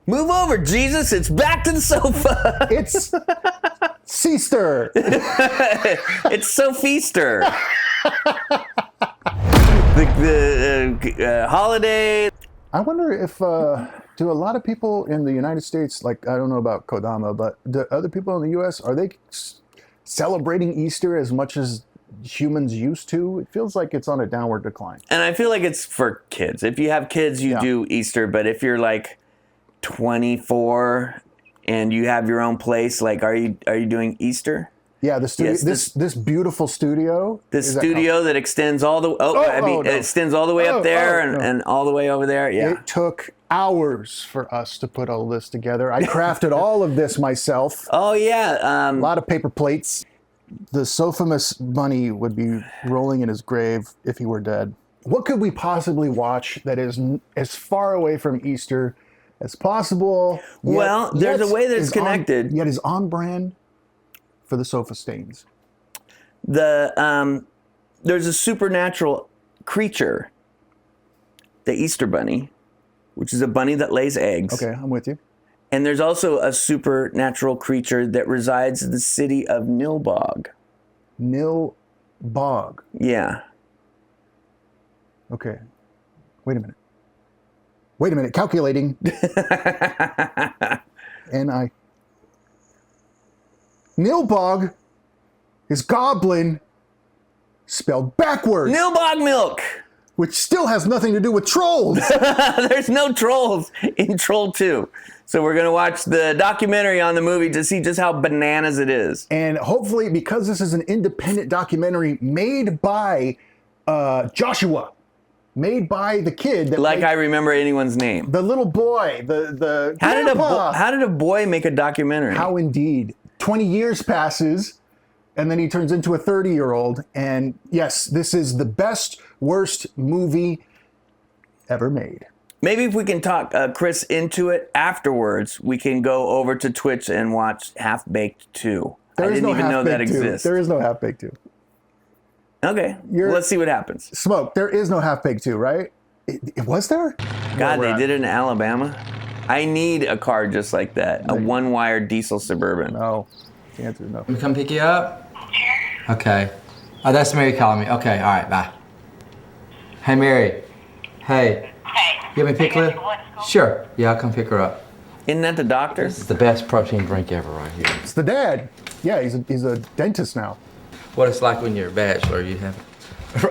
Move over, Jesus. It's back to the sofa. It's Seaster. It's Sophieaster. the holiday. I wonder if, do a lot of people in the United States, like, I don't know about Kodama, but do other people in the U.S., are they celebrating Easter as much as humans used to? It feels like it's on a downward decline. And I feel like it's for kids. If you have kids, you do Easter. But if you're like 24 and you have your own place, like, are you doing Easter? Yeah, the studio. Yes, this beautiful studio. This studio that extends all the it extends all the way up there and all the way over there. Yeah. It took hours for us to put all this together. I crafted all of this myself. Oh yeah. A lot of paper plates. The Sophimus bunny would be rolling in his grave if he were dead. What could we possibly watch that is as far away from Easter as possible? Well, there's a way that it's connected. Yet is on brand for the sofa stains. There's a supernatural creature, the Easter bunny, which is a bunny that lays eggs. Okay, I'm with you. And there's also a supernatural creature that resides in the city of Nilbog. Nilbog. Yeah. Okay. Wait a minute. Calculating. Nilbog is goblin spelled backwards. Nilbog milk. Which still has nothing to do with trolls. There's no trolls in Troll 2. So we're going to watch the documentary on the movie to see just how bananas it is. And hopefully, because this is an independent documentary made by Joshua, made by the kid that I remember anyone's name. The little boy, the grandpa. How did a boy make a documentary? How indeed. 20 years passes, and then he turns into a 30-year-old. And yes, this is the best, worst movie ever made. Maybe if we can talk Chris into it afterwards, we can go over to Twitch and watch Half-Baked 2. I didn't even know that exists. There is no Half-Baked 2. Okay, let's see what happens. Smoke, there is no Half-Baked 2, right? Was there? God, they did it in Alabama? I need a car just like that, a one-wire diesel Suburban. No, the answer is no. Let me come pick you up? Okay. Oh, that's Mary calling me. Okay, all right, bye. Hey, Mary. Hey. Hey. You want me to pick her up? Sure. Yeah, I'll come pick her up. Isn't that the doctor? This is the best protein drink ever right here. It's the dad. Yeah, he's a dentist now. What it's like when you're a bachelor, you have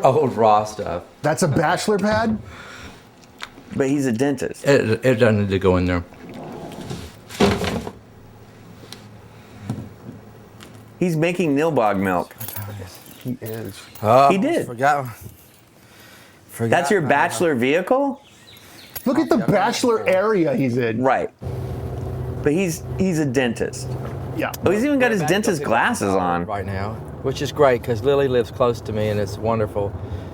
old raw stuff. That's a bachelor pad? But he's a dentist. It doesn't need to go in there. He's making Nilbog milk. He is. Oh, he did. Forgot. That's your bachelor vehicle? Look at the bachelor area he's in. Right. But he's a dentist. Yeah. Oh, he's even got his dentist glasses on. Right now, which is great because Lily lives close to me and it's wonderful.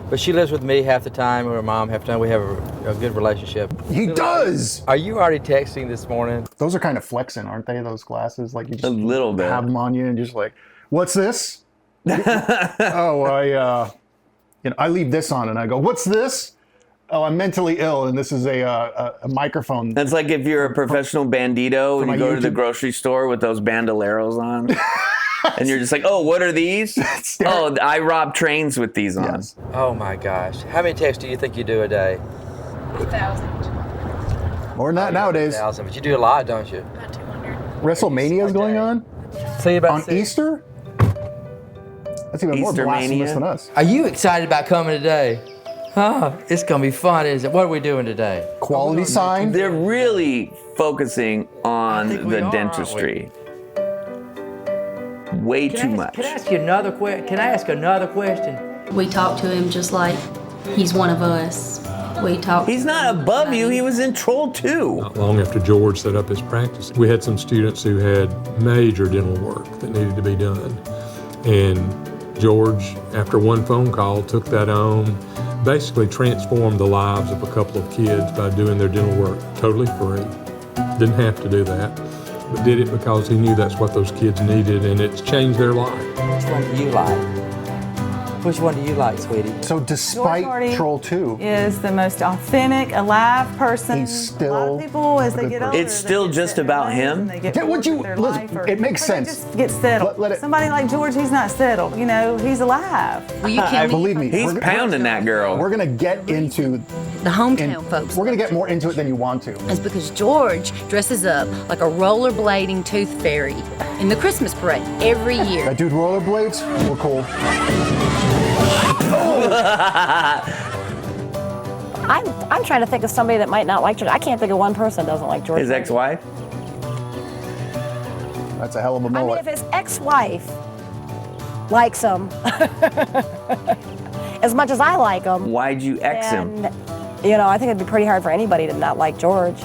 But she lives with me half the time, or her mom half the time. We have a good relationship. He does! Are you already texting this morning? Those are kind of flexing, aren't they, those glasses? Like you just a little bit. Have them on you and just like, what's this? I leave this on and I go, what's this? Oh, I'm mentally ill and this is a microphone. That's like if you're a professional bandito and you go to the grocery store with those bandoleros on. And you're just like, oh, what are these? Oh, I rob trains with these on. Yes. Oh my gosh. How many texts do you think you do a day? 1,000. More than that nowadays. 1,000, but you do a lot, don't you? About 200. WrestleMania is going on? See about On 6. Easter? That's even more Easter blasphemous Mania? than us. Are you excited about coming today? Huh? It's gonna be fun, isn't it? What are we doing today? Quality sign. They're really focusing on think we the are, dentistry. Way too much. Can I ask you another question? Can I ask another question? We talk to him just like he's one of us. We talk. He's not above you. He was in Troll 2. Not long after George set up his practice, we had some students who had major dental work that needed to be done. And George, after one phone call, took that on, basically transformed the lives of a couple of kids by doing their dental work totally free. Didn't have to do that, but did it because he knew that's what those kids needed, and it's changed their life. Which one do you like? Which one do you like, sweetie? So despite Hardy Troll 2, is the most authentic, alive person. He's still a lot of people, as a they good get person. older, It's they still get just set in their about ways him? and they get Yeah, bored with their listen, life, or- it makes or sense. They just get settled. Let it- Somebody like George, he's not settled. You know, he's alive. Will you kill me? believe me, He's pounding that girl. we're gonna get into The hometown folks. we're gonna get more into it than you want to. Is because George dresses up like a rollerblading tooth fairy in the Christmas parade every year. That dude rollerblades, we're cool. I'm trying to think of somebody that might not like George. I can't think of one person that doesn't like George. His ex-wife? That's a hell of a I mean, mullet. if his ex-wife likes him as much as I like him, Why'd you ex him? then, you know, I think it'd be pretty hard for anybody to not like George.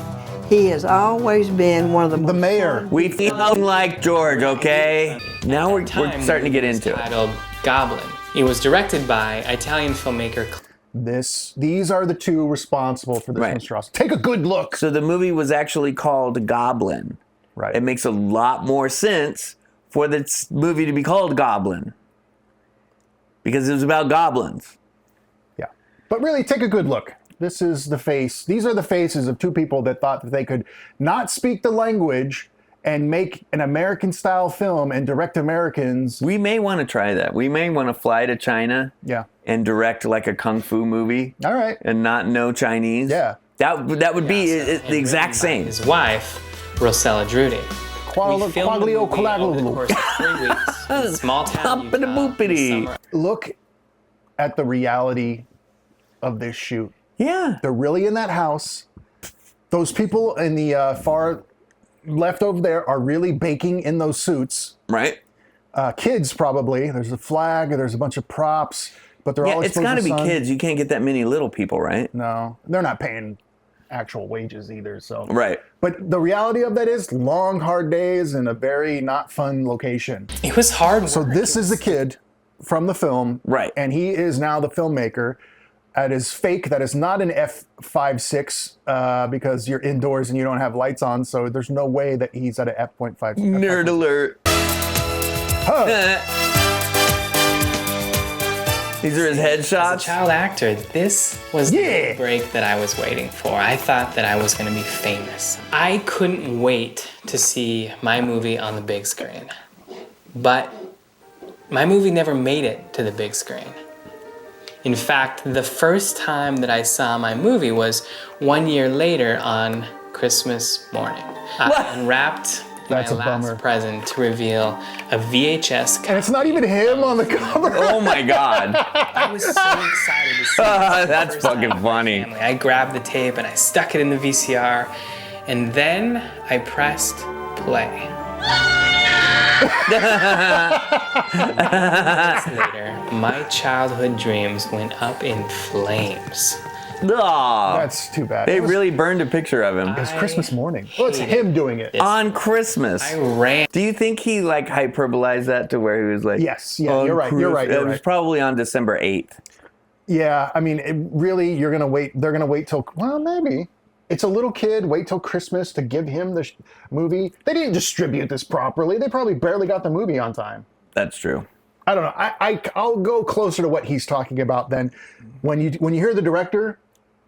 He has always been one of The mayor. We feel like George, okay? Now we're time, starting to get it was into it. titled Goblin. It was directed by Italian filmmaker These are the two responsible for this Right. monstrosity. Take a good look. So the movie was actually called Goblin. Right. It makes a lot more sense for this movie to be called Goblin. Because it was about goblins. Yeah. But really, take a good look. This is the face. These are the faces of two people that thought that they could not speak the language and make an American-style film and direct Americans. We may want to try that. We may want to fly to China Yeah. and direct like a kung fu movie All right. and not know Chinese. Yeah. That would be the exact same. His wife, Rosella Drudy. We filmed the movie over the course of 3 weeks. in small town Utah, in the Humpity-boopity. summer. Look at the reality of this shoot. Yeah. They're really in that house. Those people in the far left over there are really baking in those suits. Right? Kids probably. There's a flag. There's a bunch of props, but they're all Yeah, it's exposed got to to be sun. kids. You can't get that many little people, right? No, they're not paying actual wages either. So. Right. But the reality of that is long, hard days in a very not fun location. It was hard work. So this is the kid from the film, Right. And he is now the filmmaker. That is fake. That is not an F5.6 because you're indoors and you don't have lights on. So there's no way that he's at an F.5. Nerd alert. These are his As a headshots. child actor, this was the break that I was waiting for. I thought that I was going to be famous. I couldn't wait to see my movie on the big screen. But my movie never made it to the big screen. In fact, the first time that I saw my movie was 1 year later on Christmas morning. I unwrapped That's my a last bummer. present to reveal a VHS copy. And it's not even him on the cover. Oh my God. I was so excited to see it. That's the first time fucking with my funny. family. I grabbed the tape and I stuck it in the VCR, and then I pressed play. Later, my childhood dreams went up in flames. Aw. That's too bad. They It was- really burned a picture of him. It's Christmas morning. Well, it's him doing it. On Christmas. I ran. Do you think he like hyperbolized that to where he was like, Yes, yeah, on you're right, you're right, It you're was right. probably on December 8th. Yeah, I mean, really, you're gonna wait. They're gonna wait till. Well, maybe it's a little kid. Wait till Christmas to give him the movie. They didn't distribute this properly. They probably barely got the movie on time. That's true. I don't know. I'll go closer to what he's talking about then. When you hear the director,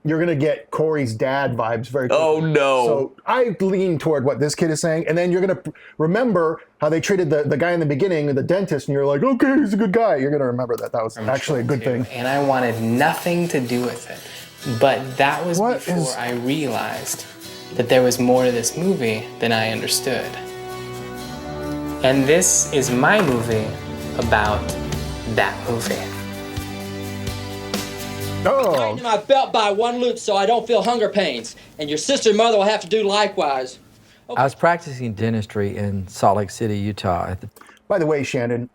you're gonna get Corey's dad vibes very quickly. Oh, no. So I lean toward what this kid is saying, and then you're gonna remember how they treated the guy in the beginning, the dentist, and you're like, okay, he's a good guy. You're gonna remember that. That was actually a good thing. And I wanted nothing to do with it. But that was What before is- I realized that there was more to this movie than I understood. And this is my movie about that movie. Oh, Tighten my belt by one loop so I don't feel hunger pains. And your sister and mother will have to do likewise. I was practicing dentistry in Salt Lake City, Utah. by the way, Shannon.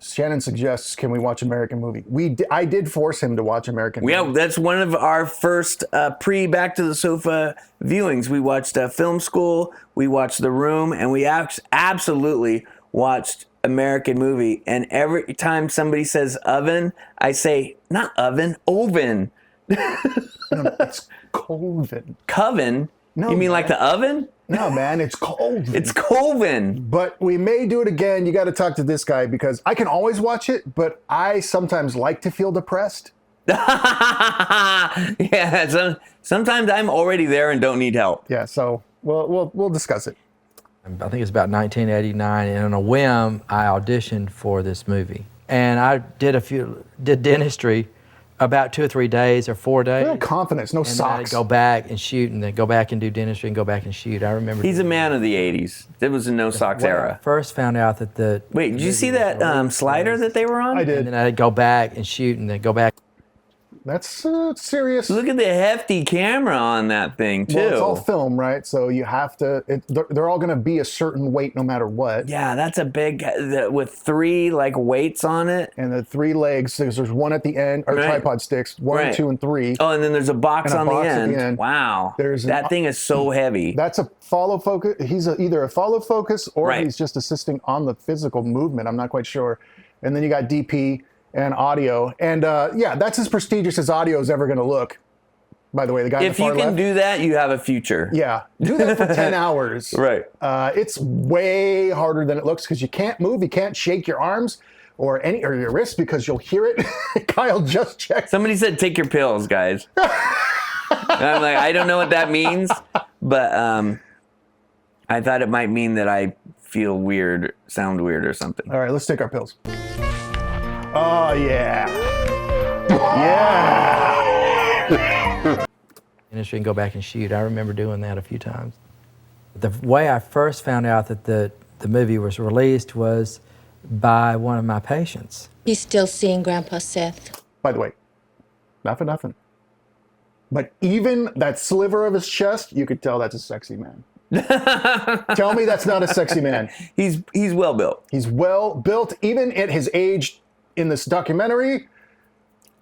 Shannon suggests, can we watch American movie? I did force him to watch American movie. Yeah, that's one of our first pre-Back to the Sofa viewings. We watched Film School, we watched The Room, and we absolutely watched American movie. And every time somebody says oven, I say, not oven, oven. No, it's Coven. Coven? No, You mean like man. the oven? No, man, it's Colvin. It's Colvin. But we may do it again. You got to talk to this guy because I can always watch it, but I sometimes like to feel depressed. Yeah, sometimes I'm already there and don't need help. Yeah, so we'll discuss it. I think it's about 1989, and on a whim, I auditioned for this movie. And I did dentistry about 2 or 3 days or 4 days. Real confidence, no and then socks. I'd go back and shoot, and then go back and do dentistry and go back and shoot. I remember. He's a man of the 80s. It was a no socks when I era. first found out that the Wait, did you see that slider that they were on? I did. and then I'd go back and shoot, and then go back. That's serious. Look at the hefty camera on that thing, too. Well, it's all film, right? So you have to. They're all going to be a certain weight no matter what. Yeah, that's a big with 3 like weights on it. And the 3 legs. There's one at the end, or Right. tripod sticks. 1, Right. 2, and 3. Oh, and then there's a box, And a on, box the at end. the end. Wow, There's that thing is so heavy. That's a follow focus. He's either a follow focus or Right. he's just assisting on the physical movement. I'm not quite sure. And then you got DP and audio. And yeah, that's as prestigious as audio is ever going to look. By the way, the guy If in you the can far left, do that, you have a future. yeah, do that for 10 hours. Right. It's way harder than it looks because you can't move, you can't shake your arms or your wrists because you'll hear it. Kyle just checked. Somebody said take your pills, guys. And I'm like, I don't know what that means, but I thought it might mean that I feel weird, sound weird or something. All right, let's take our pills. Oh, yeah. Yeah. Industry and go back and shoot. I remember doing that a few times. The way I first found out that the movie was released was by one of my patients. He's still seeing Grandpa Seth. By the way, not for nothing. But even that sliver of his chest, you could tell that's a sexy man. Tell me that's not a sexy man. He's well built. He's well built, even at his age in this documentary.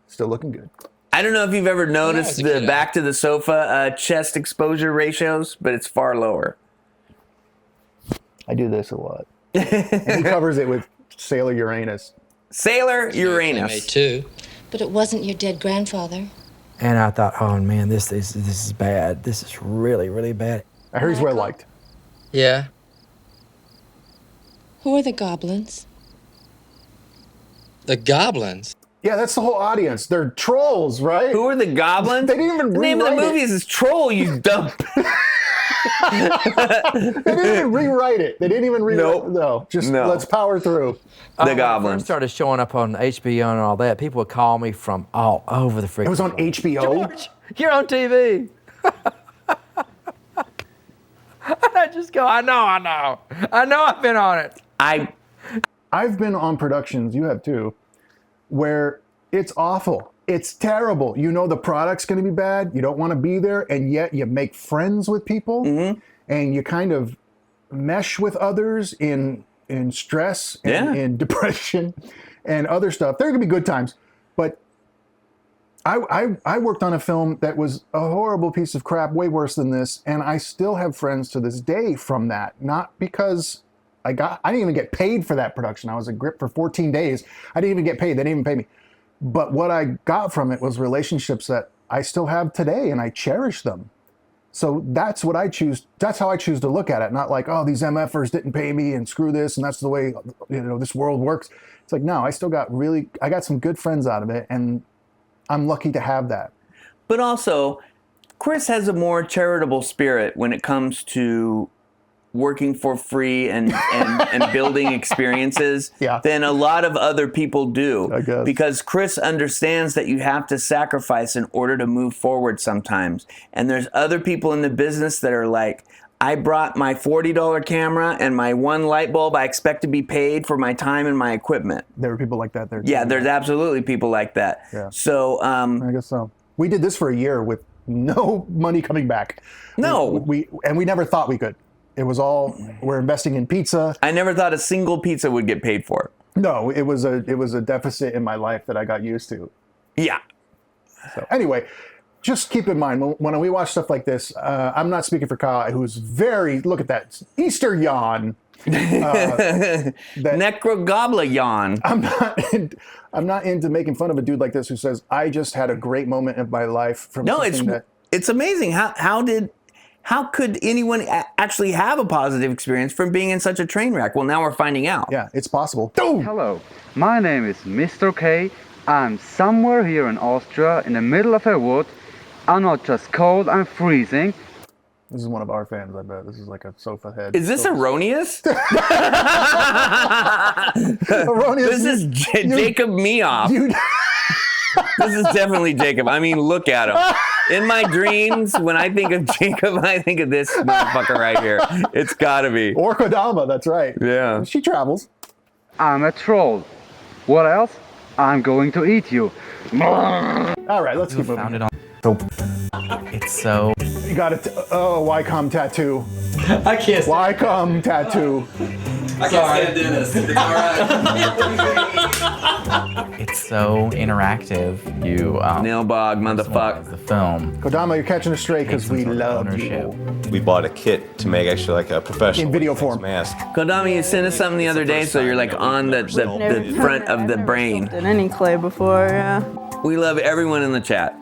Still looking good. I don't know if you've ever noticed it's a the good back to the sofa chest exposure ratios, but it's far lower. I do this a lot. And he covers it with Sailor Uranus. Sailor Me Uranus. too. But it wasn't your dead grandfather. And I thought, oh man, this is bad. This is really, really bad. I heard he's well liked. Yeah. Who are the goblins? The goblins. Yeah, that's the whole audience. They're trolls, right? Who are the goblins? They didn't even The name of the rewrite movie it. is Troll, you dumb. They didn't even rewrite it. They didn't even rewrite Nope. No, just No. let's power through. The When I Goblins. first started showing up on HBO and all that, people would call me from all over the freaking It was on place. HBO. George, you're on TV. I just go, I know I've been on it. I've been on productions, you have too, where it's awful. It's terrible. You know the product's going to be bad. You don't want to be there, and yet you make friends with people, and you kind of mesh with others in stress and in depression and other stuff. There are going to be good times, but I worked on a film that was a horrible piece of crap, way worse than this, and I still have friends to this day from that. Not because I didn't even get paid for that production. I was a grip for 14 days. I didn't even get paid. They didn't even pay me. But what I got from it was relationships that I still have today, and I cherish them. So that's what I choose. That's how I choose to look at it. Not like, oh, these MFers didn't pay me and screw this, and that's the way this world works. It's like, no, I got some good friends out of it, and I'm lucky to have that. But also, Chris has a more charitable spirit when it comes to working for free and building experiences than a lot of other people do. I guess. Because Chris understands that you have to sacrifice in order to move forward sometimes. And there's other people in the business that are like, I brought my $40 camera and my one light bulb. I expect to be paid for my time and my equipment. There were people like that there. Yeah, too. there's absolutely people like that. Yeah. So I guess so. We did this for a year with no money coming back. No. We never thought we could. It was all, we're investing in pizza. I never thought a single pizza would get paid for. No, it was a deficit in my life that I got used to. Yeah. So anyway, just keep in mind when we watch stuff like this, I'm not speaking for Kyle, who's look at that, Easter yawn. Necrogobla yawn. I'm not into making fun of a dude like this who says, I just had a great moment in my life from No, something it's amazing. How how could anyone actually have a positive experience from being in such a train wreck? Well, now we're finding out. Yeah, it's possible. Hello, my name is Mr. K. I'm somewhere here in Austria in the middle of a wood. I'm not just cold, I'm freezing. This is one of our fans, I bet. This is like a sofa head. Is this erroneous? Erroneous. This is Jacob Meoff. This is definitely Jacob. I mean, look at him. In my dreams, when I think of Jacob, I think of this motherfucker right here. It's gotta be. Or Kodama, that's right. Yeah. She travels. I'm a troll. What else? I'm going to eat you. All right, let's keep moving. Found it on. It's so. You got it. Oh, Wycombe tattoo. I can't. Wycombe tattoo. I can't stand Dennis. It's all right. It's so interactive. You Nailbog, motherfucker. The film. Kodama, you're catching a stray because we love you. We bought a kit to make actually like a professional in video form mask. Kodama, you sent us something the other day, so you're like on the front of the brain. Done any clay before, yeah. We love everyone in the chat.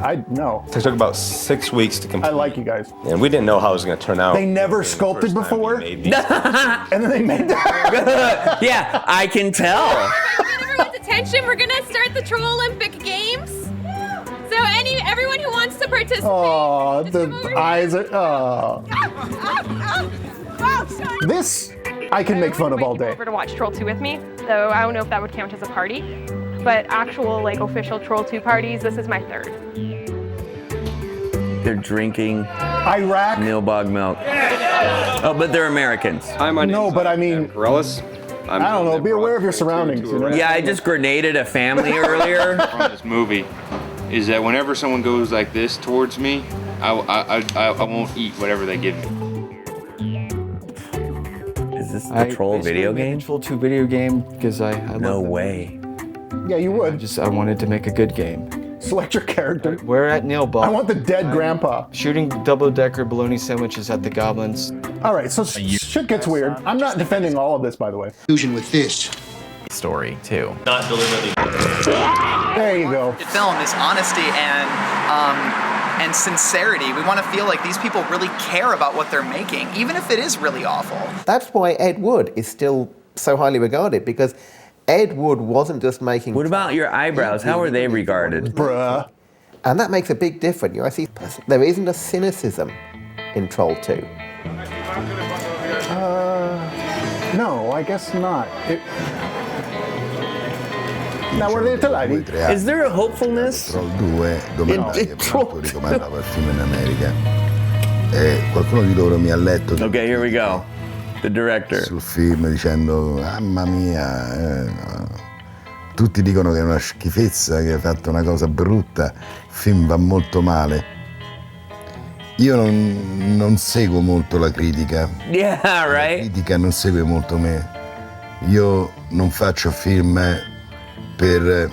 I know. It took about 6 weeks to complete. I like you guys. And we didn't know how it was going to turn out. They never sculpted before, and then they made that. Yeah, I can tell. Everyone's attention. We're gonna start the Troll Olympic Games. So everyone who wants to participate. Oh, the eyes are. Oh. This I can make fun of all day. Over to watch Troll 2 with me, though I don't know if that would count as a party. But actual like official Troll 2 parties, this is my third. They're drinking Iraq Nilbog milk. Oh, but they're Americans. No, but I mean, Corellis. I don't know. Be aware of your surroundings. You know? Yeah, I just grenaded a family earlier. From this movie is that whenever someone goes like this towards me, I won't eat whatever they give me. Is this the Troll video game? Troll 2 video game because I no love way. Yeah, you would. I wanted to make a good game. Select your character. We're at Nailbog. I want the dead grandpa. Shooting double-decker bologna sandwiches at the goblins. All right, so shit gets weird. I'm not defending all of this, by the way. Fusion with fish. Story too. Not deliberately. There you go. The film is honesty and sincerity. We want to feel like these people really care about what they're making, even if it is really awful. That's why Ed Wood is still so highly regarded, because Ed Wood wasn't just making... What about your eyebrows? How are they regarded? Bruh. And that makes a big difference. You know, I see there isn't a cynicism in Troll 2. No, I guess not. Now we're live. Is there a hopefulness? Troll 2 domenica ricomandava il film in America. E qualcuno di loro mi ha letto. Okay, here we go. The director. Sul film dicendo, mamma mia, tutti dicono che è una schifezza, che hai fatto una cosa brutta, il film va molto male. Io non seguo molto la critica. Yeah, right. La critica non segue molto me. Io non faccio film per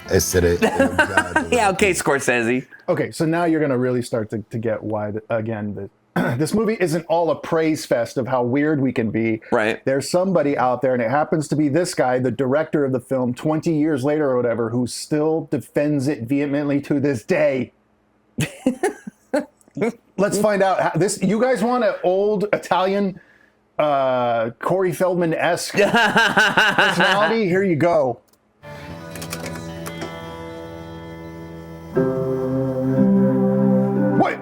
essere elogiato. Yeah, okay, Scorsese. Okay, so now you're going to really start to get why, this movie isn't all a praise fest of how weird we can be. Right. There's somebody out there, and it happens to be this guy, the director of the film, 20 years later or whatever, who still defends it vehemently to this day. Let's find out. You guys want an old Italian Corey Feldman-esque personality? Here you go. What?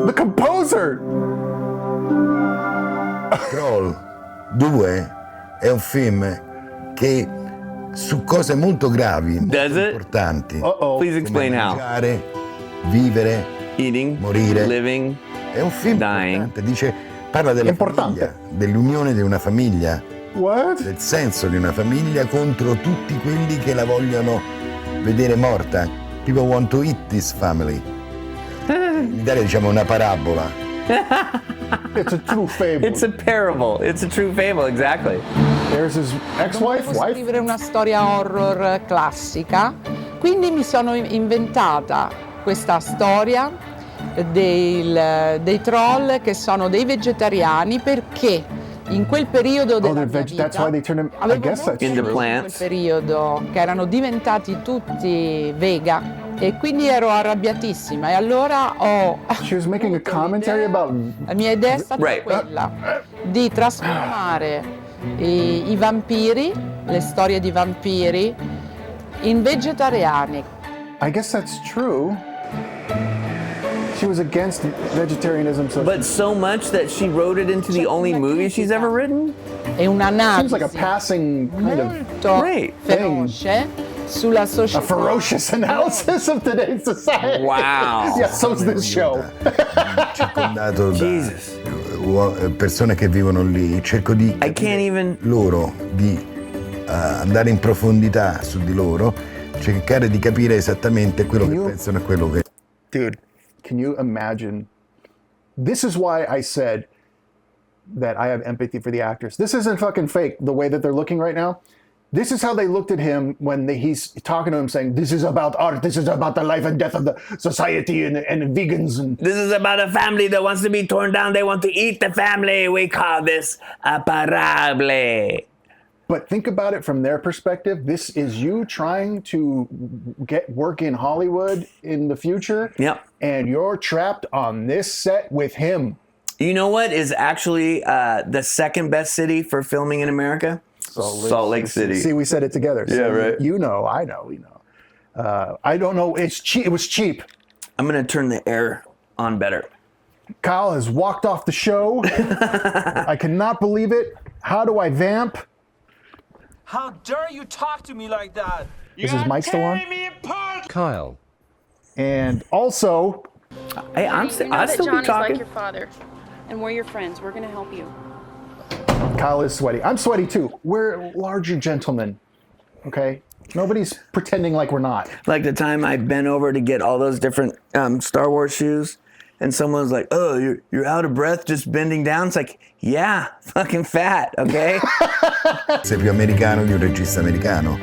The composer! Troll 2 è un film che su cose molto gravi, molto importanti. Please explain how. Mangiare, vivere, eating, morire, living, è un film dying. importante. Parla della famiglia, dell'unione di una famiglia, del senso di una famiglia contro tutti quelli che la vogliono vedere morta. People want to eat this family. In Italia diciamo una parabola. It's a true fable. It's a parable. It's a true fable, exactly. There's his ex-wife, Volevo scrivere una storia horror classica, quindi mi sono inventata questa storia dei troll che sono dei vegetariani, perché in quel periodo della mia vita avevo avuto in quel periodo che erano diventati tutti vega E quindi ero arrabbiatissima e allora She was making a commentary about... La mia idea è stata quella di trasformare i vampiri, le storie di vampiri, in vegetariani. I guess that's true. She was against vegetarianism. But so much that she wrote it into the only movie she's ever written? È un'analisi Seems like a passing kind of feroce sulla società. A ferocious analysis of today's society. Wow. Yeah, so's this show. Circondato da persone che vivono lì, cerco di loro di andare in profondità su di loro, cercare di capire esattamente quello che pensano e quello che... Dude, can you imagine? This is why I said that I have empathy for the actors. This isn't fucking fake, the way that they're looking right now. This is how they looked at him when he's talking to him saying, this is about art, this is about the life and death of the society and vegans. And this is about a family that wants to be torn down. They want to eat the family. We call this a parable. But think about it from their perspective. This is you trying to get work in Hollywood in the future. Yep. And you're trapped on this set with him. You know what is actually the second best city for filming in America? Salt Lake City. See, we said it together. Yeah, so right. You know, I know, we know. I don't know. It's cheap. It was cheap. I'm going to turn the air on better. Kyle has walked off the show. I cannot believe it. How do I vamp? How dare you talk to me like that? Is his mic still on? Kyle. And also, hey, I'll still that be Johnny's talking. like your father, and we're your friends. We're gonna help you. Kyle is sweaty. I'm sweaty too. We're larger gentlemen, okay? Nobody's pretending like we're not. Like the time I bent over to get all those different Star Wars shoes, and someone's like, "Oh, you're out of breath just bending down." It's like, yeah, fucking fat, okay? Sei più americano di un regista americano.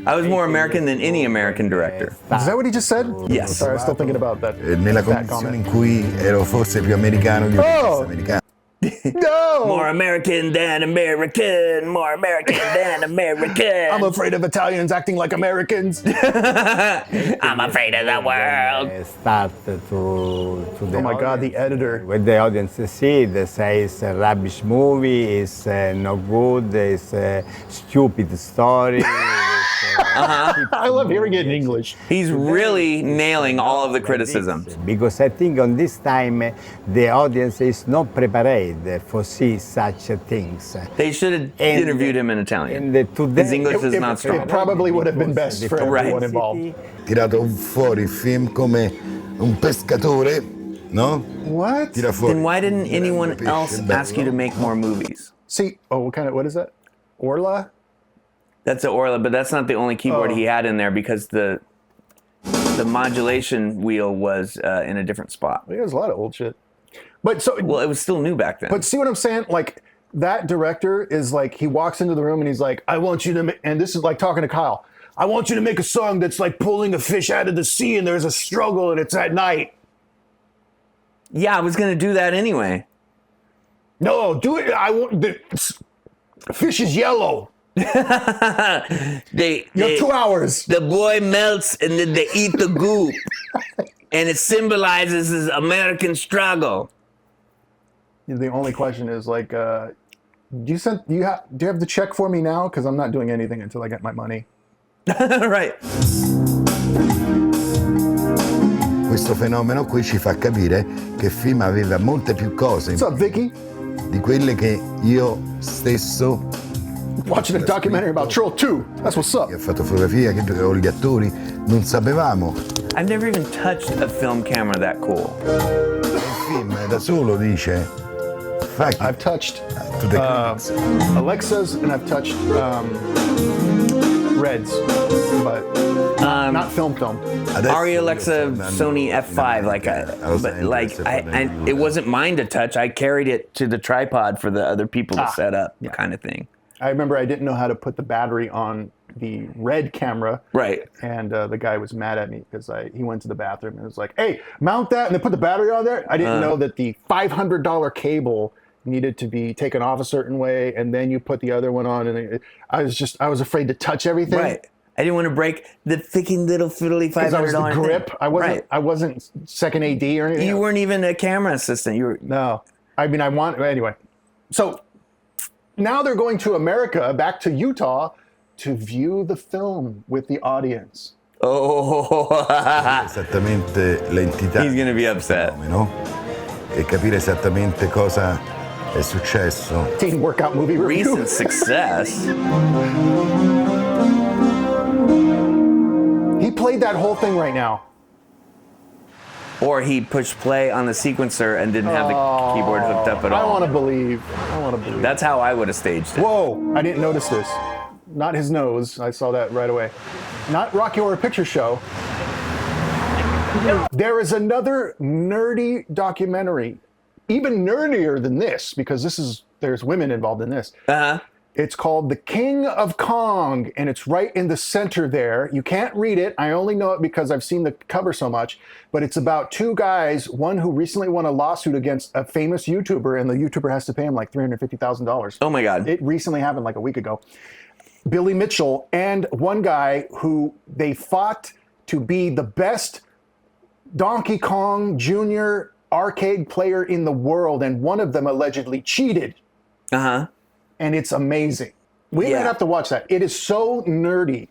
I was more American than any American director. Is that what he just said? Yes. Sorry, I'm still thinking about that. Nella condizione in cui ero forse più americano di un regista americano. No! More American than American, more American than American. I'm afraid of Italians acting like Americans. I'm afraid of the world. Start to the Oh my God, the editor. When the audience see, they say it's a rubbish movie, it's no good, it's a stupid story. I love hearing it in English. He's really nailing all of the criticisms. Because I think on this time the audience is not prepared for see such things. They should have interviewed him in Italian. Today, his English is not strong. It probably would have been best for everyone involved. Tirato fuori il film come un pescatore, no? What? Tira fuori. Then why didn't anyone else ask you to make more movies? See, what is that? Orla? That's an Orla, but that's not the only keyboard he had in there because the modulation wheel was in a different spot. He has a lot of old shit. But so, well, it was still new back then. But see what I'm saying? Like, that director is like, he walks into the room and he's like, I want you to, and this is like talking to Kyle, I want you to make a song that's like pulling a fish out of the sea and there's a struggle and it's at night. Yeah, I was going to do that anyway. No, do it. I want, the fish is yellow. You have 2 hours. The boy melts and then they eat the goop. And it symbolizes his American struggle. The only question is like, do you have the check for me now? Because I'm not doing anything until I get my money. Right. Questo fenomeno qui ci fa capire che il film aveva molte più cose What's up, Vicky? di quelle che io stesso watching a documentary about Troll 2. That's what's up. Che ha fatto fotografia, che ho gli attori, non sapevamo. I've never even touched a film camera that cool. Il film da solo dice. I've touched Alexas and I've touched Reds, but not film. Arri Alexa Sony F5, it wasn't mine to touch. I carried it to the tripod for the other people to set up, kind of thing. I remember I didn't know how to put the battery on the Red camera. Right. And the guy was mad at me because he went to the bathroom and was like, hey, mount that and then put the battery on there. I didn't know that the $500 cable needed to be taken off a certain way and then you put the other one on. And I was afraid to touch everything. Right. I didn't want to break the fucking little fiddly $500 Because I was the grip. thing. I wasn't second AD or anything. You weren't even a camera assistant. You were. No. I mean, anyway. So now they're going to America, back to Utah, to view the film with the audience. Oh. Esattamente l'entità. He's gonna be upset. E capire esattamente cosa è successo. Teen workout movie review. Recent success. He played that whole thing right now. Or he pushed play on the sequencer and didn't have the keyboard hooked up at all. I want to believe. That's how I would have staged it. Whoa, I didn't notice this. Not his nose. I saw that right away. Not Rocky Horror Picture Show. There is another nerdy documentary, even nerdier than this, because there's women involved in this. Uh-huh. It's called The King of Kong, and it's right in the center there. You can't read it. I only know it because I've seen the cover so much, but it's about two guys, one who recently won a lawsuit against a famous YouTuber, and the YouTuber has to pay him like $350,000. Oh my God. It recently happened like a week ago. Billy Mitchell and one guy who they fought to be the best Donkey Kong Jr. arcade player in the world, and one of them allegedly cheated. Uh-huh. And it's amazing. We might have to watch that. It is so nerdy.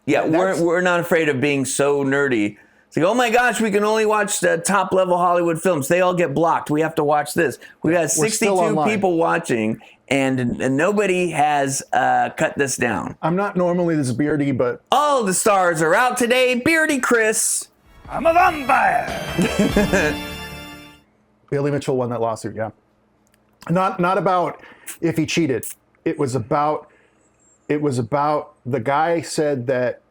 Yeah, we're not afraid of being so nerdy. It's like, oh my gosh, we can only watch the top level Hollywood films. They all get blocked. We have to watch this. We got 62 people watching, and nobody has cut this down. I'm not normally this beardy, but all the stars are out today. Beardy Chris. I'm a vampire. Billy Mitchell won that lawsuit. Yeah. Not about if he cheated. It was about the guy said that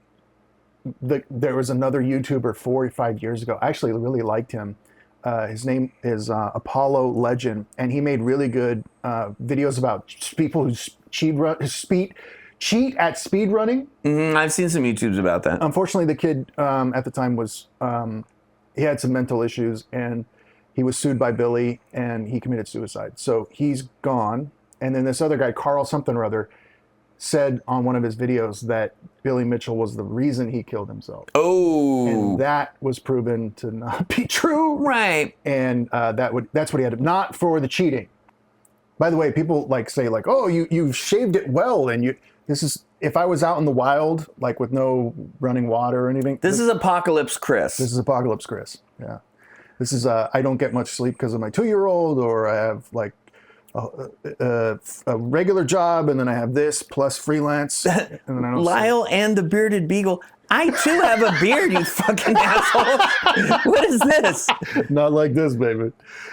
there was another YouTuber 4 or 5 years ago. I actually really liked him. His name is Apollo Legend, and he made really good videos about people who cheat at speed running. Mm-hmm. I've seen some YouTubes about that. Unfortunately, the kid at the time was he had some mental issues, and he was sued by Billy, and he committed suicide. So he's gone. And then this other guy, Carl something or other, said on one of his videos that Billy Mitchell was the reason he killed himself. Oh. And that was proven to not be true. Right. And that's what he had. Not for the cheating. By the way, people say oh, you shaved it well, and if I was out in the wild, like with no running water or anything. This is Apocalypse Chris. This is Apocalypse Chris. Yeah. This is I don't get much sleep because of my 2-year-old, or I have a regular job, and then I have this plus freelance. And then I don't Lyle sleep. And the bearded beagle. I too have a beard, you fucking asshole. What is this? Not like this, baby.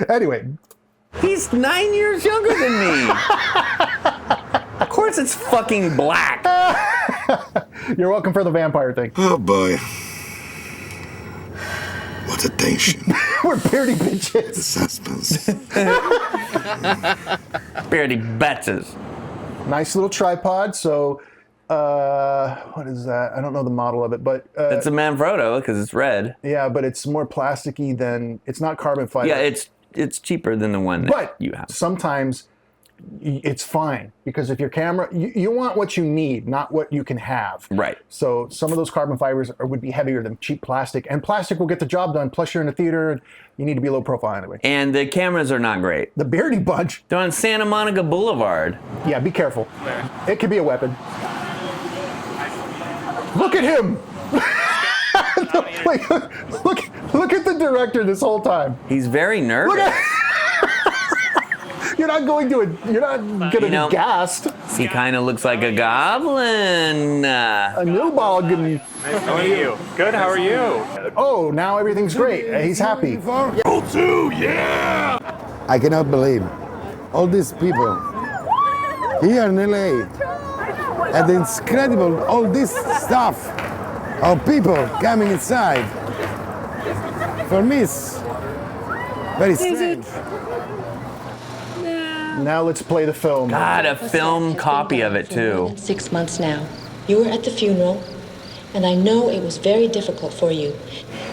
Anyway. He's 9 years younger than me. Of course it's fucking black. You're welcome for the vampire thing. Oh boy. What a tension. We're beardy bitches. The suspense. Beardy bitches. Nice little tripod. So, what is that? I don't know the model of it, but it's a Manfrotto because it's red. Yeah, but it's more plasticky than. It's not carbon fiber. Yeah, it's cheaper than the one that you have. Sometimes it's fine, because if your camera, you want what you need, not what you can have. Right. So some of those carbon fibers would be heavier than cheap plastic, and plastic will get the job done. Plus, you're in a theater, and you need to be low profile anyway. And the cameras are not great. The Beardy Bunch. They're on Santa Monica Boulevard. Yeah, be careful. It could be a weapon. Look at him. Look at the director this whole time. He's very nervous. You're not going to be gassed. He kind of looks like a goblin. A Nilbog. How are you? Good, how are you? Oh, now everything's great. He's happy. Go too, yeah! I cannot believe all these people here in LA, and it's incredible, all this stuff of people coming inside. For me, it's very strange. Now let's play the film. God, a film copy of it too. 6 months now. You were at the funeral, and I know it was very difficult for you.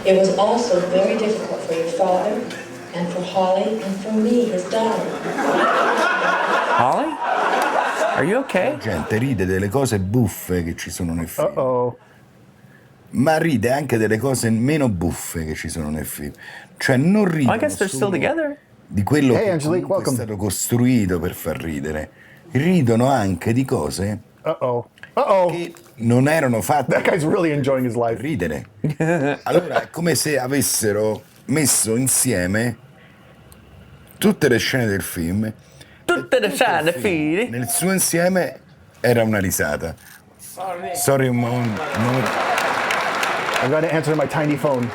It was also very difficult for your father, and for Holly, and for me, his daughter. Holly? Are you okay? La gente ride delle cose buffe che ci sono nel film. Uh-oh. ma ride anche delle cose meno buffe che ci sono nel film. Cioè non ridono I guess they're still together. di quello Hey, che Angelique, comunque è welcome. stato costruito per far ridere. Ridono anche di cose che non erano fatte That guy's really enjoying his life. per ridere. Allora è come se avessero messo insieme tutte le scene del film. Tutte le scene, figli. Nel suo insieme era una risata. Sorry, un momento. I've got to answer my tiny phone.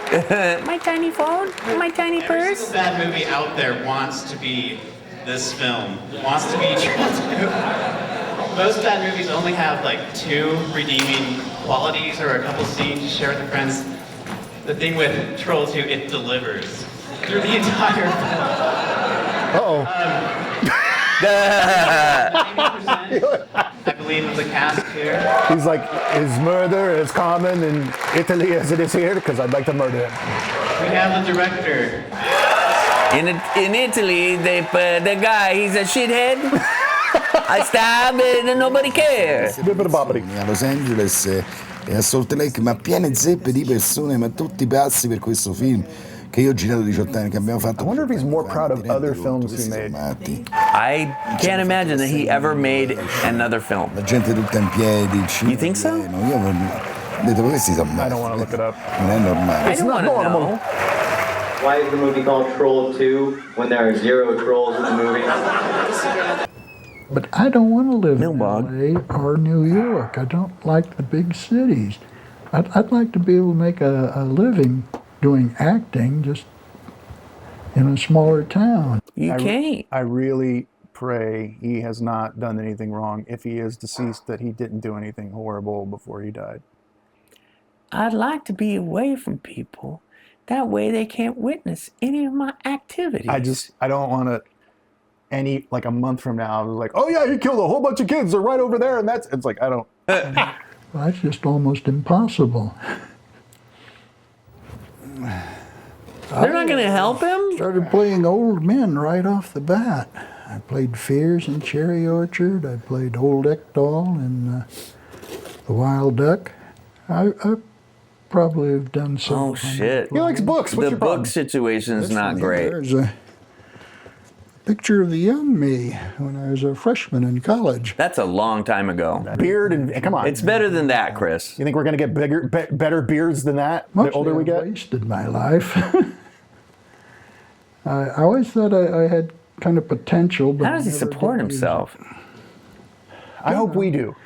My tiny phone? My tiny Every purse? single bad movie out there wants to be this film. Wants to be Troll 2. Most bad movies only have like 2 redeeming qualities or a couple scenes you share with your friends. The thing with Troll 2, it delivers through the entire film. Uh-oh. 90%, I believe, of the cast here. He's like, is murder as common in Italy as it is here? Because I'd like to murder him. We have the director. In Italy, the guy, he's a shithead. I stab and nobody cares. A Los Angeles e a Salt Lake, ma piene zeppe di persone, ma tutti pazzi per questo film che io ho girato 18 anni, che abbiamo fatto. I wonder if he's more proud of other films he made. I can't imagine that he ever made another film. La gente tutta in piedi, You think so? Io ho detto, questi sono matti. I don't want to look it up. Non è normale. I don't want to know. Why is the movie called Troll 2 when there are 0 trolls in the movie? But I don't want to live in LA or New York. I don't like the big cities. I'd like to be able to make a living doing acting just in a smaller town. You can't. I really pray he has not done anything wrong. If he is deceased, that he didn't do anything horrible before he died. I'd like to be away from people. That way they can't witness any of my activities. I don't want to, like a month from now, I was like, oh yeah, he killed a whole bunch of kids. They're right over there. And it's like, I don't. Well, that's just almost impossible. They're not going to help him? Started playing old men right off the bat. I played Fears in Cherry Orchard. I played Old Ekdal in The Wild Duck. I probably have done some. Oh shit! He likes books. What's the your book problem? situation's not great. There's a picture of the young me when I was a freshman in college. That's a long time ago. Beard and come on. It's better than that, Chris. You think we're gonna get better beards than that? Mostly the older we I've get. Wasted my life. I always thought I had kind of potential. But How does he support himself? I hope we do.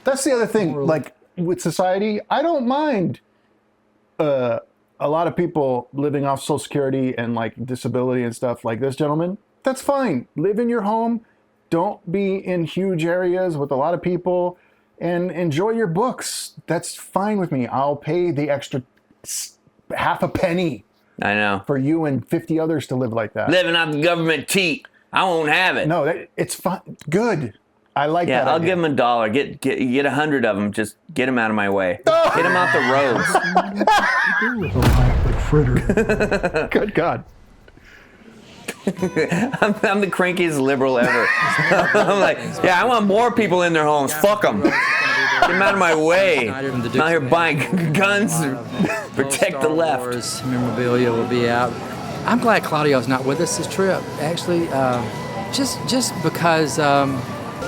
That's the other thing. Like with society, I don't mind a lot of people living off Social Security and like disability and stuff like this gentleman. That's fine. Live in your home. Don't be in huge areas with a lot of people and enjoy your books. That's fine with me. I'll pay the extra half a penny. I know. For you and 50 others to live like that. Living off the government teat. I won't have it. No, it's fine. Good. I like that. Yeah, I'll give him $1. Get 100 of them. Just get them out of my way. Get them off the roads. Good God. I'm the crankiest liberal ever. I'm like, yeah, I want more people in their homes. Fuck them. Get them out of my way. I'm out here buying guns to protect the left. Memorabilia will be out. I'm glad Claudio's not with us this trip. Actually, just because.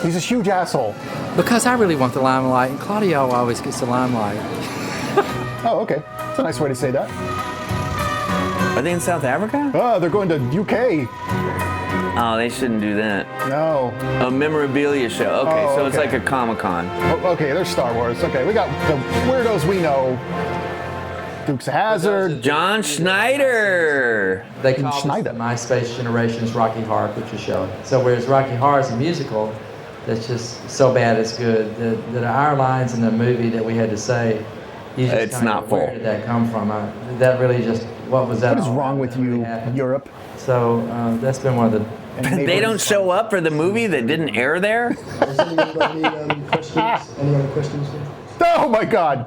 He's a huge asshole. Because I really want the limelight, and Claudio always gets the limelight. Oh, okay. That's a nice way to say that. Are they in South Africa? Oh, they're going to UK. Oh, they shouldn't do that. No. A memorabilia show. Okay, Oh, so it's okay. like a Comic-Con. Oh, okay, there's Star Wars. Okay, we got the weirdos we know. Dukes of Hazzard. John Schneider. They call this the MySpace Generation's Rocky Horror Picture Show. So whereas Rocky Horror is a musical that's just so bad it's good, that our lines in the movie that we had to say, you just It's kinda not go, full. Where did that come from? That really just, what was that? What is wrong with you, Europe? So that's been one of the... They don't show up for the movie that didn't air there? Any other questions? Oh my God.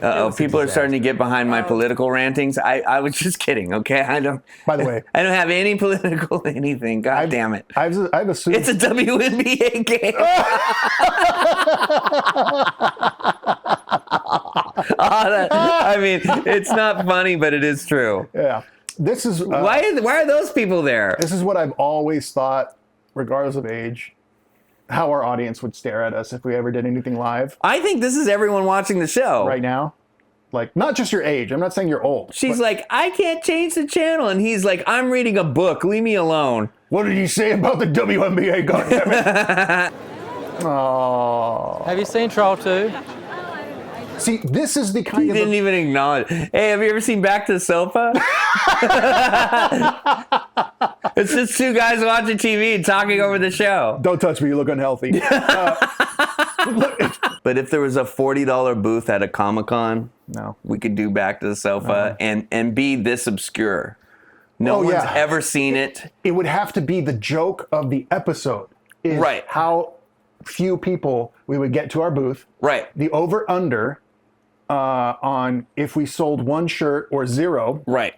Uh-oh, people are starting to get behind my political rantings. I was just kidding, okay? By the way, I don't have any political anything. God damn it. I've assumed it's a WNBA game. I mean, it's not funny, but it is true. Yeah. This is why are those people there? This is what I've always thought, regardless of age, how our audience would stare at us if we ever did anything live. I think this is everyone watching the show right now. Like, not just your age. I'm not saying you're old. She's like, I can't change the channel. And he's like, I'm reading a book. Leave me alone. What did he say about the WNBA? Goddammit. Oh. Have you seen Troll 2? See, this is the kind he didn't even acknowledge. Hey, have you ever seen Back to the Sofa? It's just two guys watching TV and talking over the show. Don't touch me, you look unhealthy. But if there was a $40 booth at a Comic-Con, no, we could do Back to the Sofa and be this obscure. No one's ever seen it. It would have to be the joke of the episode. Is right. How few people we would get to our booth. Right. The over-under on if we sold one shirt or zero. Right.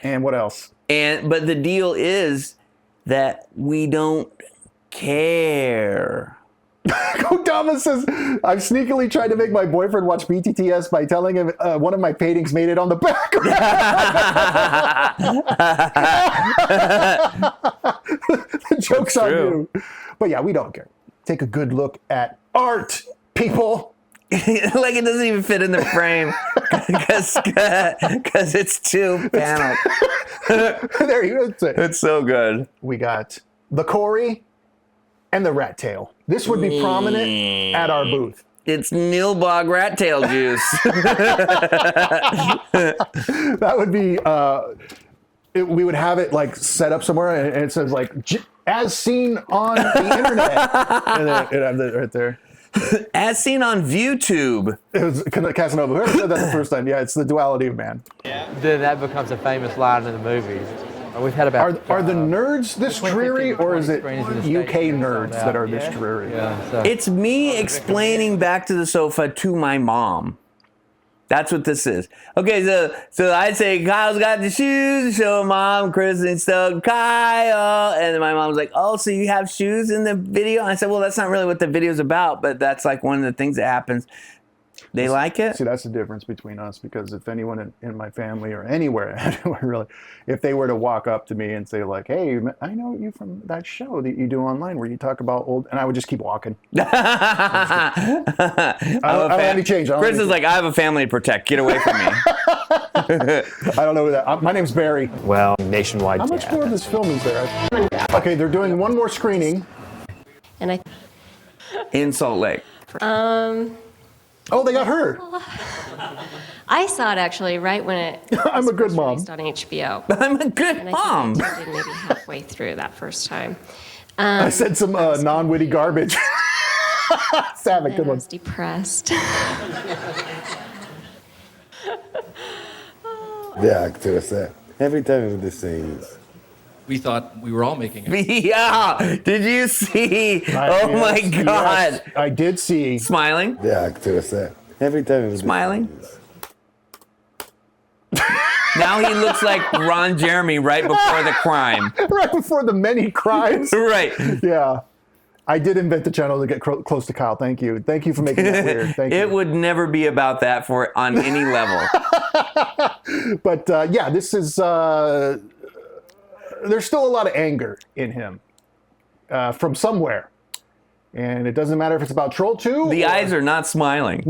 And what else? But the deal is that we don't care. Kodama says, I've sneakily tried to make my boyfriend watch BTTS by telling him one of my paintings made it on the back. The joke's on you. But yeah, we don't care. Take a good look at art, people. Like it doesn't even fit in the frame because it's two panels. There you go. It's so good. We got the Corey and the rat tail. This would be prominent at our booth. It's Nilbog rat tail juice. That would be, we would have it like set up somewhere and it says like, as seen on the internet. And then it'd have that right there. As seen on ViewTube. It was Casanova. Whoever said that the first time. Yeah, it's the duality of man. Then that becomes a famous line in the movie. We've had about. Are the nerds this dreary, or is it UK nerds that are this dreary? Yeah, so. It's me explaining Back to the Sofa to my mom. That's what this is. Okay, so I'd say Kyle's got the shoes to show Mom, Chris and stuff, Kyle. And then my mom's like, oh, so you have shoes in the video? And I said, well, that's not really what the video's about, but that's like one of the things that happens. They like it? See, that's the difference between us, because if anyone in my family or anywhere really, if they were to walk up to me and say like, hey, I know you from that show that you do online where you talk about old, and I would just keep walking. I don't have any change. Chris is like, I have a family to protect. Get away from me. I don't know who that. My name's Barry. Well, nationwide. How much more of this film is there? Okay, they're doing one more screening. And in Salt Lake. Oh, they got her. I saw it actually right when it I'm a good mom. released on HBO. I'm a good mom. I think I did maybe halfway through that first time. I said some non-witty garbage. Sam, good I one. was depressed. The actors, every time with the same. We thought we were all making it. Yeah. Did you see? Oh my God. Yes, I did see. Smiling? The actors, every time with smiling. Now he looks like Ron Jeremy right before the crime. Right before the many crimes. Right. Yeah. I did invent the channel to get close to Kyle. Thank you. Thank you for making that weird. Thank you. It would never be about that on any level. But yeah, this is... there's still a lot of anger in him from somewhere. And it doesn't matter if it's about Troll 2. The eyes are not smiling.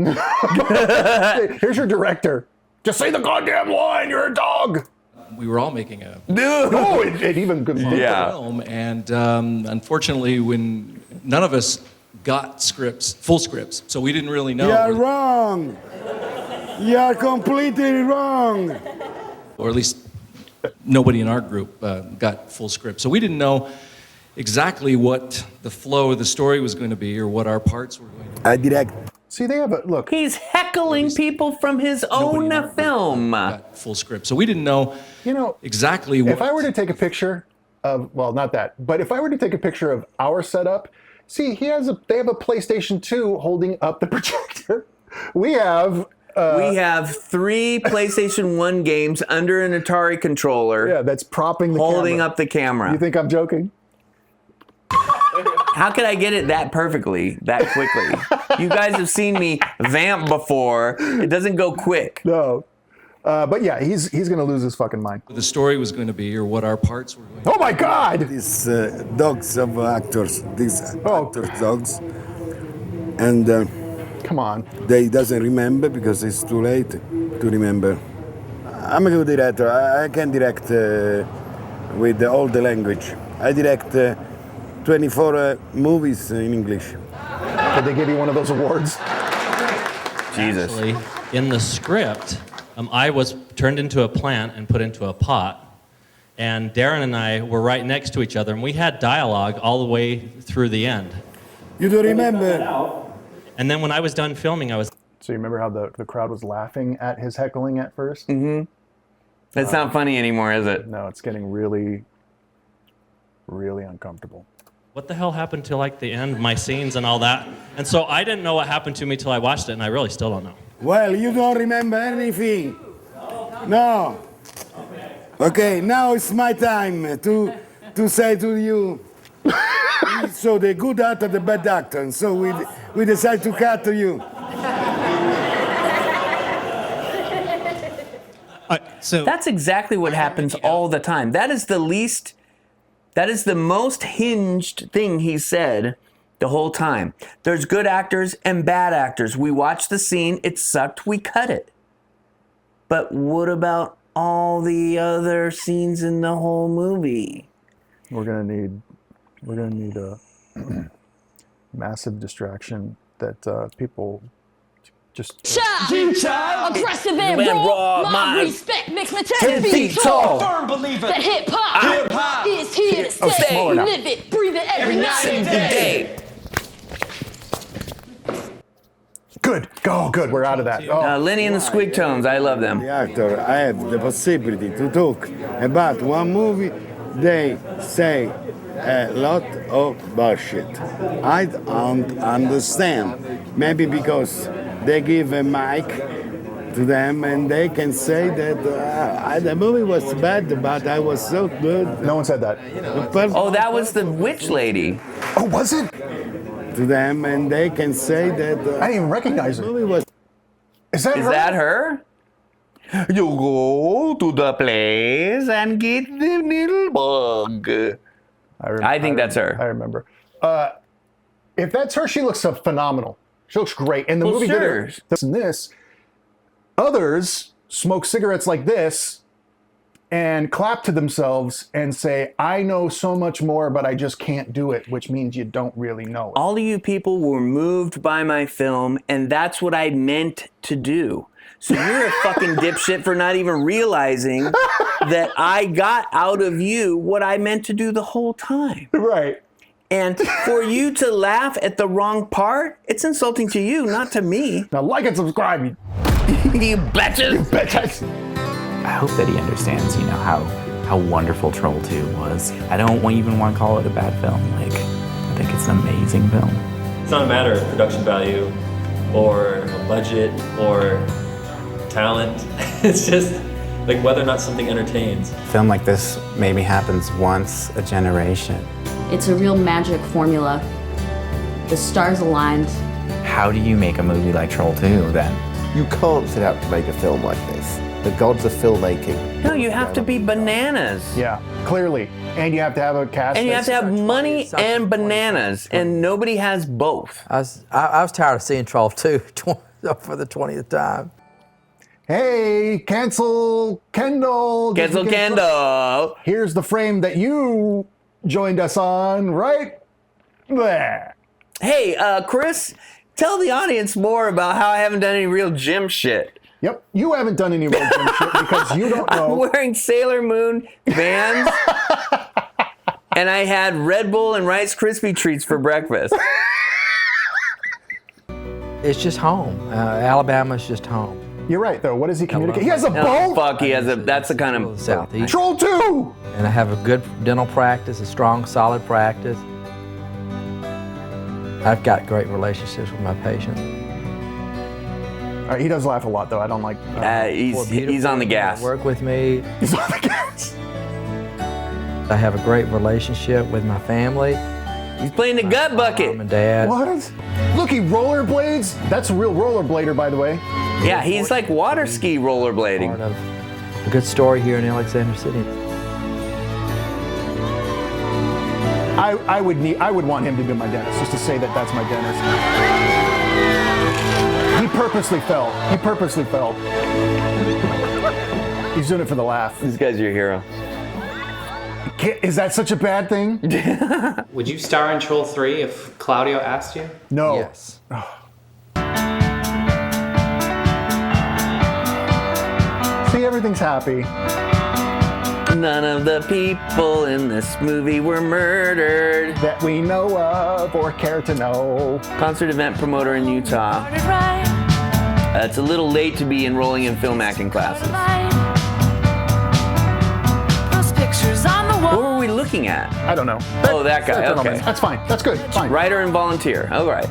Here's your director. Just say the goddamn line, you're a dog. We were all making a no, it even goes film, and unfortunately, when none of us got full scripts, so we didn't really know. You're wrong. You're completely wrong. Or at least nobody in our group got full scripts, so we didn't know exactly what the flow of the story was going to be or what our parts were going to be. I direct. See, they have a look. He's heckling people from his own film. Got full script, so we didn't know. Exactly what. If I were to take a picture of, well, not that, but if I were to take a picture of our setup, see, they have a PlayStation 2 holding up the projector. We have 3 PlayStation 1 games under an Atari controller. Yeah, that's propping the holding camera. up the camera. You think I'm joking? How could I get it that perfectly, that quickly? You guys have seen me vamp before. It doesn't go quick. No. But yeah, he's going to lose his fucking mind. The story was going to be, or what our parts were going to be. Oh my God! These dogs of actors, these actors' dogs, and come on, they doesn't remember because it's too late to remember. I'm a good director. I can direct with all the language. I direct 24 movies in English. Did they give you one of those awards? Jesus. Actually, in the script, I was turned into a plant and put into a pot. And Darren and I were right next to each other, and we had dialogue all the way through the end. You don't remember? And then when I was done filming, I was... So you remember how the crowd was laughing at his heckling at first? Mm-hmm. It's not funny anymore, is it? No, it's getting really, really uncomfortable. What the hell happened to like the end, my scenes and all that? And so I didn't know what happened to me till I watched it, and I really still don't know. Well, you don't remember anything. No. Okay, now it's my time to say to you. So the good actor, the bad actor, and so we decide to cut to you. So that's exactly what happens all the time. That is the most hinged thing he said the whole time. There's good actors and bad actors. We watch the scene, it sucked, we cut it. But what about all the other scenes in the whole movie? We're gonna need a massive distraction that people just Aggressive and raw, my respect makes me 10 feet tall. Firm believer That hip-hop is here to stay. Live it, breathe it every night and day. Good, go, good, we're out of that. Lenny and the Squeak Tones, I love them. The actor, I have the possibility to talk about one movie. They say a lot of bullshit. I don't understand. Maybe because they give a mic to them and they can say that the movie was bad, but I was so good. No one said that. Oh, that was the witch lady. Oh, was it? To them, and they can say that. I didn't even recognize her. Is that her? You go to the place and get the little bug. I think that's her. I remember. If that's her, she looks phenomenal. She looks great. And the movie sure. This, others smoke cigarettes like this and clap to themselves and say, I know so much more, but I just can't do it, which means you don't really know it. All of you people were moved by my film, and that's what I meant to do. So you're a fucking dipshit for not even realizing that I got out of you what I meant to do the whole time. Right. And for you to laugh at the wrong part, it's insulting to you, not to me. Now like and subscribe, you bitches. You bitches. I hope that he understands, how wonderful Troll 2 was. I don't even want to call it a bad film. I think it's an amazing film. It's not a matter of production value or a budget or talent. It's just like whether or not something entertains. A film like this maybe happens once a generation. It's a real magic formula. The stars aligned. How do you make a movie like Troll 2 then? You can't set out to make a film like this. The gods of filmmaking. No, you have to be bananas. Yeah, clearly. And you have to have a cast. And you have to have money and bananas, and nobody has both. I was tired of seeing Troll 2 for the 20th time. Hey, cancel Kendall. Cancel Kendall. Here's the frame that you joined us on right there. Hey, Chris, tell the audience more about how I haven't done any real gym shit. Yep, you haven't done any real gym shit because you don't know. I'm wearing Sailor Moon Vans, and I had Red Bull and Rice Krispie treats for breakfast. It's just home. Alabama's just home. You're right, though. What does he communicate? He has a boat? Fuck, he has a, that's the kind of... Southeast. Troll 2! And I have a good dental practice, a strong, solid practice. I've got great relationships with my patients. He does laugh a lot, though. I don't like... he's on the gas. Work with me. He's on the gas. I have a great relationship with my family. He's playing the gut bucket. Mom and Dad. What? Look, he rollerblades. That's a real rollerblader, by the way. Yeah, he's like water ski rollerblading. Part of a good story here in Alexander City. I would want him to be my dentist, just to say that that's my dentist. He purposely fell. He's doing it for the laugh. This guy's your hero. Is that such a bad thing? Would you star in Troll 3 if Claudio asked you? No. Yes. See, everything's happy. None of the people in this movie were murdered. That we know of or care to know. Concert event promoter in Utah. It's a little late to be enrolling in film acting classes. What were we looking at? I don't know. Oh, that guy. Okay. That's fine. That's good. Fine. Writer and volunteer. All right.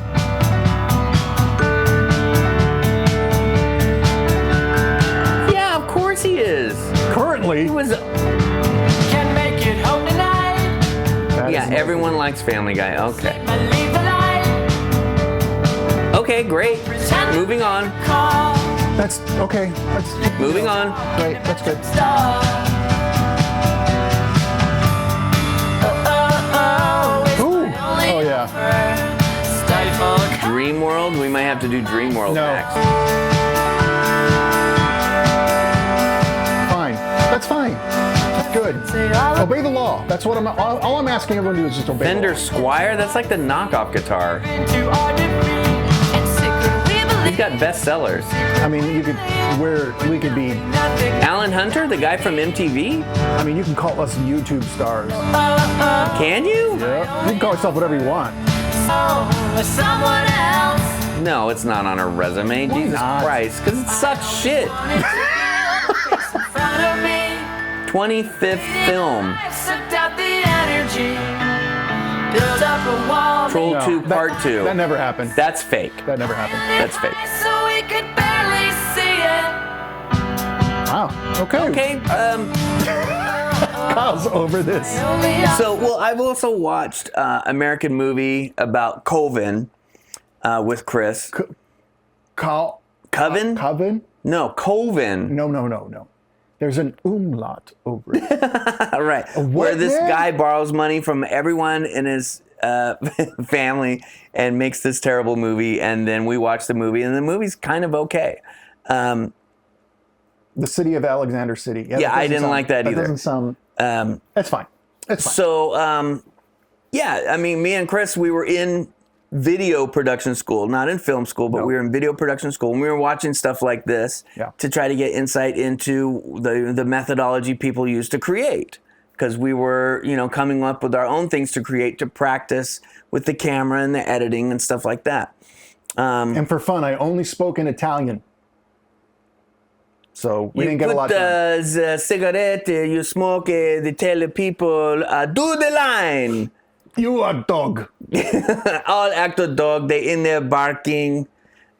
Yeah, of course he is. Currently. He was. Can make it home tonight. Yeah, everyone likes Family Guy. Okay. Okay, great. Moving on. That's okay. That's moving on. Great. That's good. Oh yeah. Dream World. We might have to do Dream World next. Fine. That's fine. Good. Obey the law. That's what all I'm asking everyone to do is just obey Fender the law. Squire. That's like the knockoff guitar. He's got bestsellers. I mean, we could be. Alan Hunter, the guy from MTV. I mean, you can call us YouTube stars. Can you? Yeah. You can call yourself whatever you want. Someone else. No, it's not on her resume. Why Jesus not? Christ, because it sucks shit. 25th film. Sucked out the energy. Build up a wall. Troll 2 Part 2. That never happened. That's fake. That never happened. That's fake. So we could barely see it. Wow. Okay. Kyle's over this. So, well, I've also watched American movie about Coven with Chris. Coven? Coven? No, Coven. No. There's an umlaut over it. Right. Where this guy borrows money from everyone in his family and makes this terrible movie, and then we watch the movie, and the movie's kind of okay. The City of Alexander City. Yeah, I didn't like that either. That doesn't sound. That's fine. That's fine. So, yeah, I mean, me and Chris, we were in video production school, not in film school, but we were in video production school, and we were watching stuff like this to try to get insight into the methodology people use to create. Because we were, coming up with our own things to create, to practice with the camera and the editing and stuff like that. And for fun, I only spoke in Italian. So we didn't get a lot done. You put the cigarette, you smoke, they tell the people, do the line. You are dog. All actor dog, they in there barking.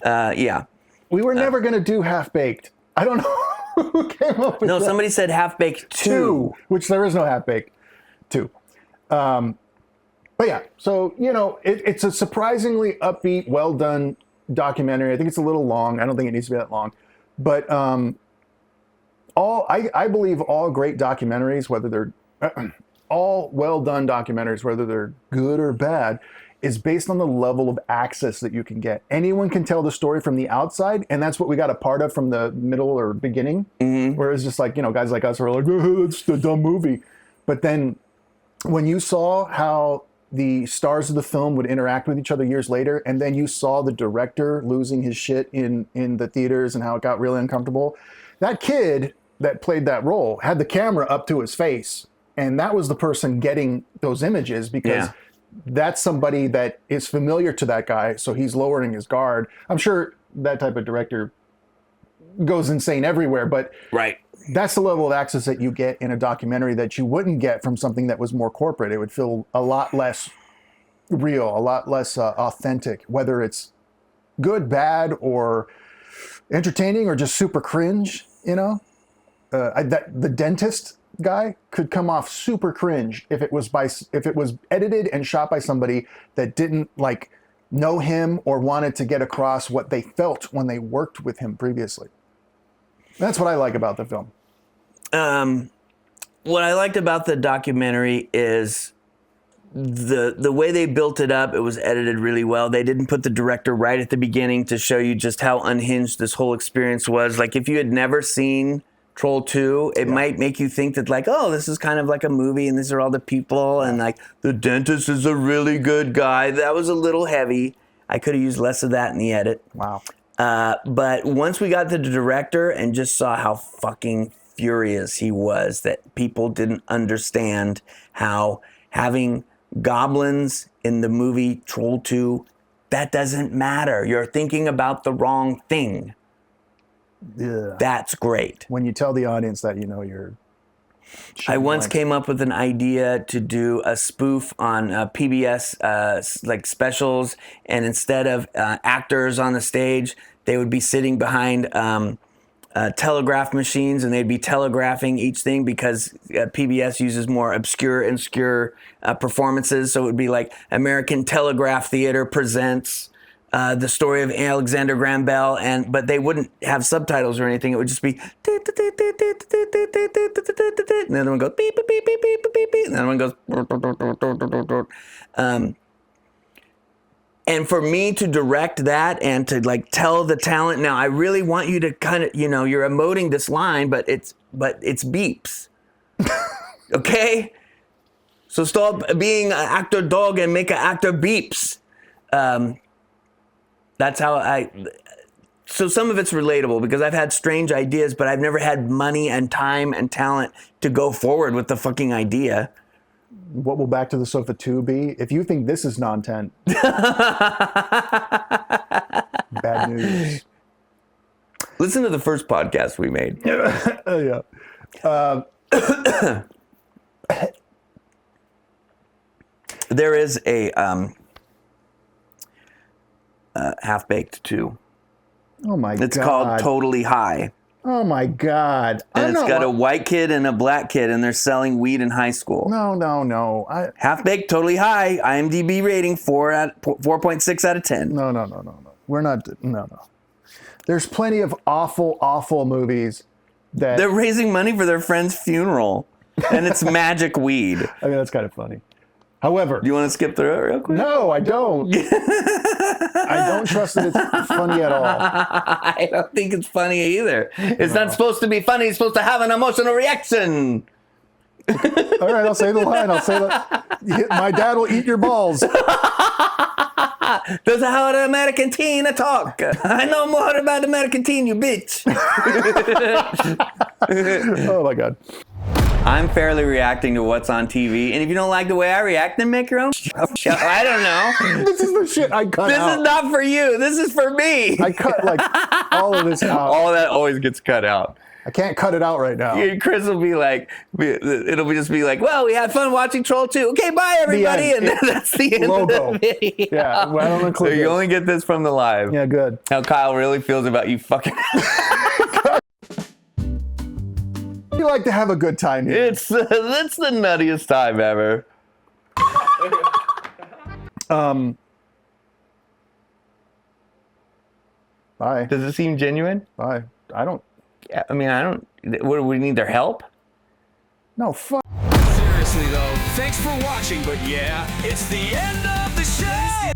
Yeah. We were never going to do Half-Baked. I don't know who came up with that. No, somebody said Half-Baked 2. Which there is no Half-Baked 2. But yeah, so, it's a surprisingly upbeat, well-done documentary. I think it's a little long. I don't think it needs to be that long. But I believe all great documentaries, whether they're all well-done documentaries, whether they're good or bad, is based on the level of access that you can get. Anyone can tell the story from the outside, and that's what we got a part of from the middle or beginning, where it's just like, guys like us are like, oh, that's a dumb movie. But then when you saw how the stars of the film would interact with each other years later, and then you saw the director losing his shit in the theaters and how it got really uncomfortable, that kid that played that role had the camera up to his face. And that was the person getting those images because that's somebody that is familiar to that guy. So he's lowering his guard. I'm sure that type of director goes insane everywhere, but that's the level of access that you get in a documentary that you wouldn't get from something that was more corporate. It would feel a lot less real, a lot less authentic, whether it's good, bad, or entertaining, or just super cringe, The Dentist, guy could come off super cringe if it was edited and shot by somebody that didn't like know him or wanted to get across what they felt when they worked with him previously. That's what I like about the film. What I liked about the documentary is the way they built it up. It was edited really well. They didn't put the director right at the beginning to show you just how unhinged this whole experience was. Like if you had never seen Troll 2, it might make you think that like, oh, this is kind of like a movie and these are all the people and like the dentist is a really good guy. That was a little heavy. I could have used less of that in the edit. Wow. But once we got to the director and just saw how fucking furious he was that people didn't understand how having goblins in the movie Troll 2, that doesn't matter. You're thinking about the wrong thing. Yeah. That's great. When you tell the audience that, you know, you're... I once came up with an idea to do a spoof on PBS like specials, and instead of actors on the stage, they would be sitting behind telegraph machines, and they'd be telegraphing each thing because PBS uses more obscure performances. So it would be like American Telegraph Theater presents the story of Alexander Graham Bell, but they wouldn't have subtitles or anything. It would just be, and then one goes beep beep beep beep beep beep beep, and then one goes. And for me to direct that and to like tell the talent, now I really want you to kind of, you know, you're emoting this line, but it's beeps. Okay? So stop being an actor dog and make an actor beeps. That's how so some of it's relatable because I've had strange ideas, but I've never had money and time and talent to go forward with the fucking idea. What will Back to the Sofa 2 be? If you think this is non-10, bad news. Listen to the first podcast we made. Yeah. There is a Half-Baked 2. Oh my God. It's called Totally High. Oh my God. And it's got a white kid and a black kid, and they're selling weed in high school. No. Half-Baked, Totally High. IMDb rating 4.6 out of 10. No. We're not. No. There's plenty of awful movies that they're raising money for their friend's funeral, and it's magic weed. I mean, that's kind of funny. However, do you want to skip through it real quick? No, I don't. I don't trust that it's funny at all. I don't think it's funny either. It's not supposed to be funny. It's supposed to have an emotional reaction. All right, I'll say the line. I'll say that. My dad will eat your balls. That's how an American teen talk. I know more about American teen, you bitch. Oh my God. I'm fairly reacting to what's on TV, and if you don't like the way I react, then make your own show. I don't know. This is the shit I cut out. This is not for you. This is for me. I cut like all of this out. All of that always gets cut out. I can't cut it out right now. Chris will be like, it'll just be like, well, we had fun watching Troll 2. Okay, bye, everybody. And that's the end of the video. Yeah, well, I don't include so you only get this from the live. Yeah, good. How Kyle really feels about you fucking... You like to have a good time here. It's the nuttiest time ever. Bye. Does it seem genuine? Bye. I don't... Yeah, I mean, I don't... What, do we need their help? No, fuck. Seriously though, thanks for watching, but yeah, it's the end of the show!